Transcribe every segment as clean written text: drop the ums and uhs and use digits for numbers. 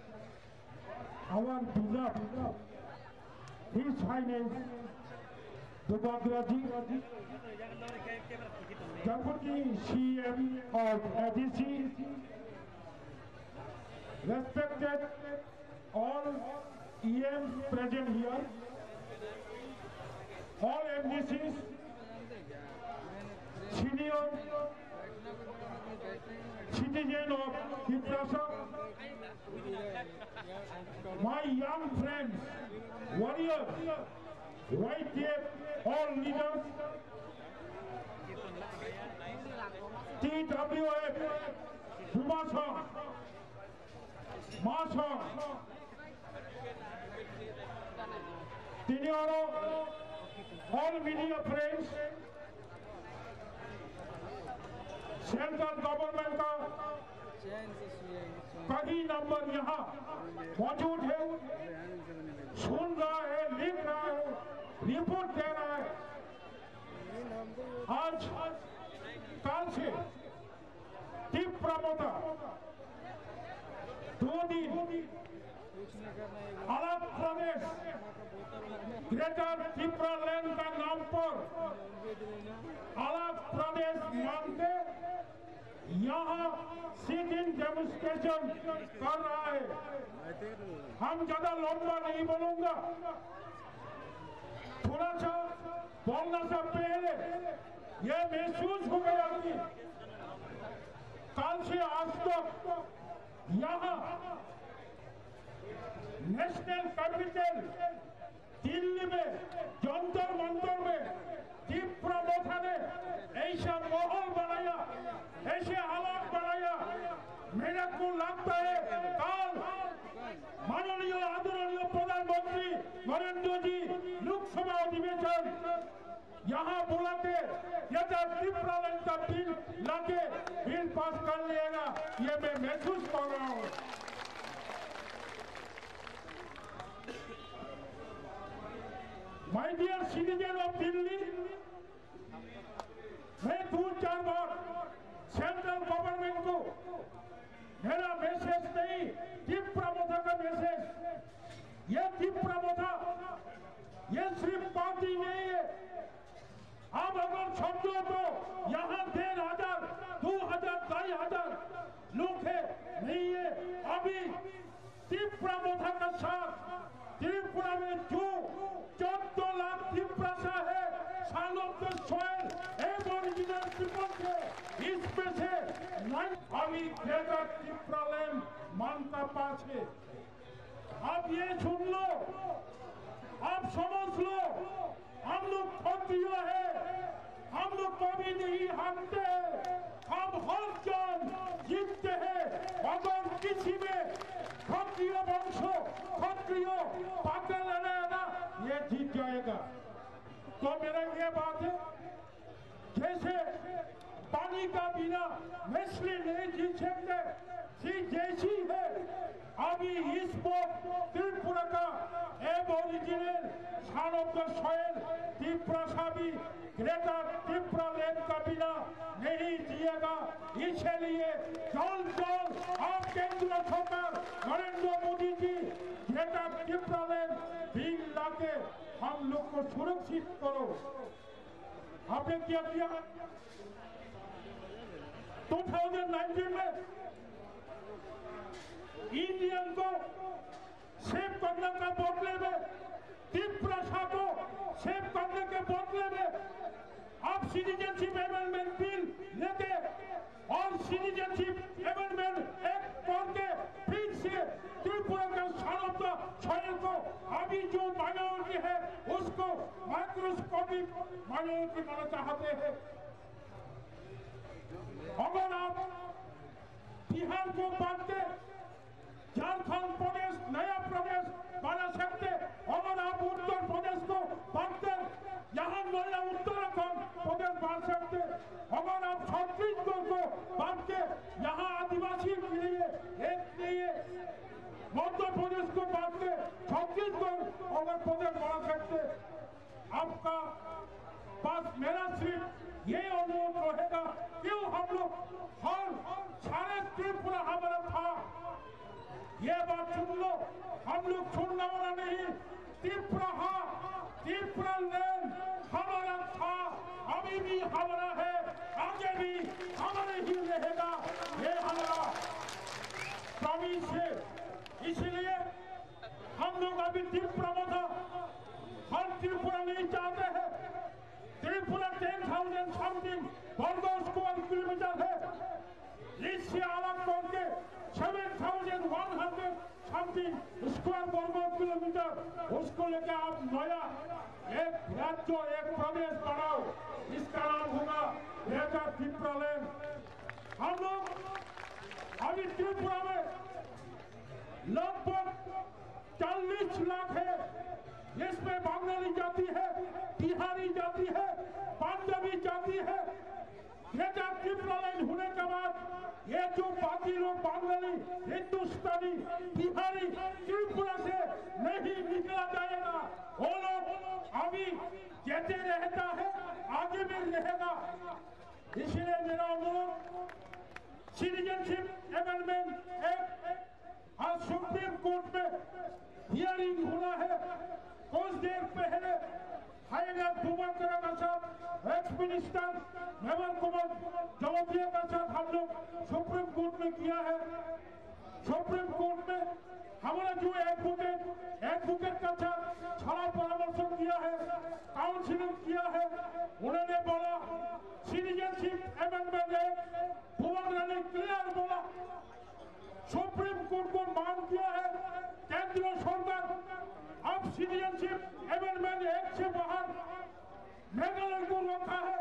our beloved His Highness Dubagraji, Deputy CM of ADC, respected all EMs present here, all MDCs, senior citizen of Tiprasa, my young friends, warriors, white tape, all leaders, TWF, Humasong, Masong, Tinioro, all media friends, central government का कई number यहाँ मौजूद है, सुन रहा है, लिख रहा है, रिपोर्ट दे रहा है। आज कल से तिप्रामोता 2 दिन अलग प्रदेश ग्रेटर तिप्रालैंड का नाम पर अलग प्रदेश मानते यहाँ सिट-इन डेमोन्स्ट्रेशन कर रहा है। हम ज्यादा लंबा नहीं बोलूंगा, थोड़ा सा बोलने से पहले ये महसूस हो गया कि कल से आज तक यहाँ नेशनल कैपिटल दिल्ली में जंतर मंतर में तिप्रामोथा ने ऐसा माहौल बनाया, ऐसे हालात बनाया, मेरे को लगता है कल माननीय आदरणीय प्रधानमंत्री नरेंद्र जी लोकसभा अधिवेशन यहाँ बुला के तिप्रालैंड का बिल लाके बिल पास कर लेगा, ये मैं महसूस कर रहा हूँ। My dear citizen of Delhi, मैं 2-4 बार सेंट्रल गवर्नमेंट को मेरा मैसेज नहीं, तिप्रामोथा का मैसेज, ये तिप्रामोथा ये सिर्फ पार्टी नहीं है। अब अगर समझो तो यहाँ 1,500, 2,000, 2,500 लोग है, नहीं है। अभी तिप्रामोथा का साथ त्रिपुरा में जो 14 लाख तिप्रासा है, सालों के सोयल एबोरिजिनल पीपल के, इसमें से अभी ग्रेटर तिप्रालैंड मानता पास है। अब ये सुन लो, अब समझ लो, हम लोग क्षत्रिय है, हम लोग कभी नहीं हारते, हम हर जंग जीतते हैं। अगर किसी में क्षत्रिय वंश, क्षत्रिय पागल है ना, ये जीत जाएगा। तो मेरा ये बात है, जैसे पानी का बिना मछली नहीं जीत सकते, जैसी है अभी इस त्रिपुरा का एबोरिजिनल सालों का सोयल तिप्रासा भी ग्रेटर तिप्रालैंड का बिना नहीं जिएगा। इसलिए जल्द आप केंद्र सरकार नरेंद्र मोदी जी ग्रेटर तिप्रालैंड बिल लाके हम लोग को सुरक्षित करो। आपने क्या किया 2019 में इंडियन को सेव करने का बदले में, तिप्रासा को सेव करने के बदले में आप सिटीजनशिप अमेंडमेंट बिल लेके और सिटीजनशिप अमेंडमेंट एक्ट करके फिर से त्रिपुरा के सालों सोयल को अभी जो माइनॉरिटी है उसको माइक्रोस्कोपिक माइनॉरिटी बनाना चाहते हैं। अगर आप बिहार को बांट के झारखंड प्रदेश नया प्रदेश बना सकते, अगर आप उत्तर प्रदेश को बांटते यहाँ नया उत्तराखंड प्रदेश बन सकते, अगर आप छत्तीसगढ़ को बांट के यहाँ आदिवासी के लिए एक लिए मध्य प्रदेश को बांट के छत्तीसगढ़ अगर प्रदेश बना सकते। आपका पास मेरा सिर्फ ये अनुरोध रहेगा, क्यों हम लोग हर सारे त्रिपुरा हमारा था, ये बात सुन लो, हम लोग छोड़ने वाला नहीं। त्रिपुरा लैंड हमारा था, अभी भी हमारा है, आगे भी हमारे ही रहेगा, ये हमारा प्रॉमिस है। इसलिए हम लोग अभी त्रिपुरा हर त्रिपुरा नहीं चाहते हैं। त्रिपुरा 10,000 समथिंग वर्ग स्क्वायर किलोमीटर है, इससे अलग करके 7,100 समथिंग स्क्वायर वर्ग किलोमीटर, उसको लेकर आप नया एक राज्य एक प्रदेश बनाओ, इसका नाम होगा ग्रेटर त्रिपुरा लैंड। हम लोग अभी त्रिपुरा में लगभग 40 लाख है, इसमें बंगाली जाति है, बिहारी जाति है, पंजाबी जाति है। ग्रेटर त्रिपुरा लैंड होने के बाद ये जो बाकी लोग बंगाली, हिंदुस्तानी, बिहारी त्रिपुरा से नहीं निकला जाएगा, वो लोग अभी जैसे रहता है आगे भी रहेगा। इसलिए मेरा अनुरोध, सिटीजनशिप अमेंडमेंट एक्ट आज सुप्रीम कोर्ट में हियरिंग होना है। कुछ देर पहले एक्स मिनिस्टर हेमंत कुमार जलोदिया का साथ हम लोग सुप्रीम कोर्ट में किया है। सुप्रीम कोर्ट में हमारा जो एडवोकेट का साथ छला परामर्श किया है, काउंसिलिंग किया है। उन्होंने बोला सिटीजनशिप अमेंडमेंट एक्ट भुवन ने क्लियर बोला, सुप्रीम कोर्ट को मांग किया है केंद्र सरकार अब सिटीजनशिप अमेंडमेंट एक्ट से बाहर मेघालय को रखा है,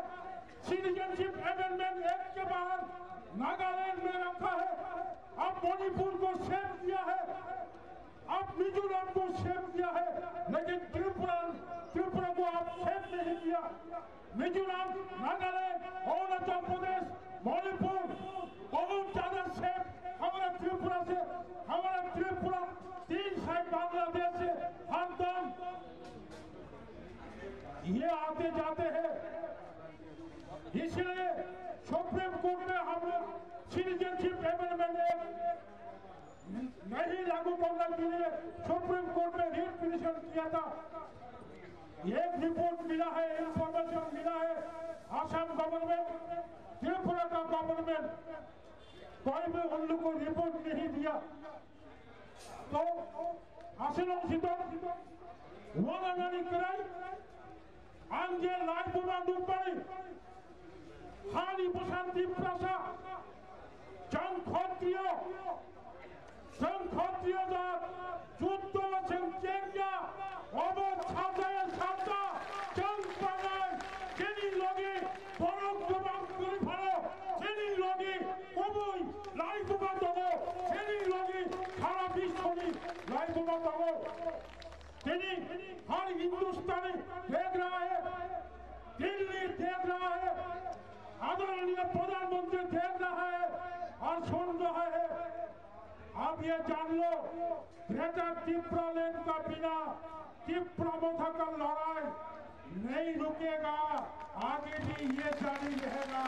सिटीजनशिप अमेंडमेंट एक्ट के बाहर नागालैंड में रखा है, अब मणिपुर को सेव किया है, अब मिजोरम को सेव किया है, लेकिन त्रिपुरा को आप सेव नहीं किया। मिजोरम, नागालैंड, अरुणाचल प्रदेश, मणिपुर बहुत ज्यादा सेव हमारा त्रिपुरा से, हमारा त्रिपुरा 3 साइड बांग्लादेश से हमदम ये आते जाते हैं। इसलिए सुप्रीम कोर्ट में हम लोग सिटीजनशिप अमेंडमेंट एक्ट नहीं लागू करने के लिए सुप्रीम कोर्ट में रिट पिटीशन किया था। एक रिपोर्ट मिला है, इंफॉर्मेशन मिला है, आसाम गवर्नमेंट, त्रिपुरा का गवर्नमेंट कोई भी उन लोग को रिपोर्ट नहीं दिया। तो आसिलों वाला कराई आंगे लाइबुमा दुपड़ी हानि बसंती प्रसा संखत्रिय যুদ্ধ চেঙ্গা অবধ সাজায় সাজা চংপাগায় জেনি লগে বরক জবাব করে ভালো জেনি লগে কবই লাইবুমা দব জেনি লগে সারা বিশ্বনি লাইবুমা দব जनी हर हिंदुस्तानी देख रहा है, दिल्ली देख रहा है, आदरणीय प्रधानमंत्री देख रहा है और सुन रहा है। अब ये जान लो, ग्रेटर त्रिपुरा लैंड का बिना त्रिपुरा का लड़ाई नहीं रुकेगा, आगे भी ये जारी रहेगा।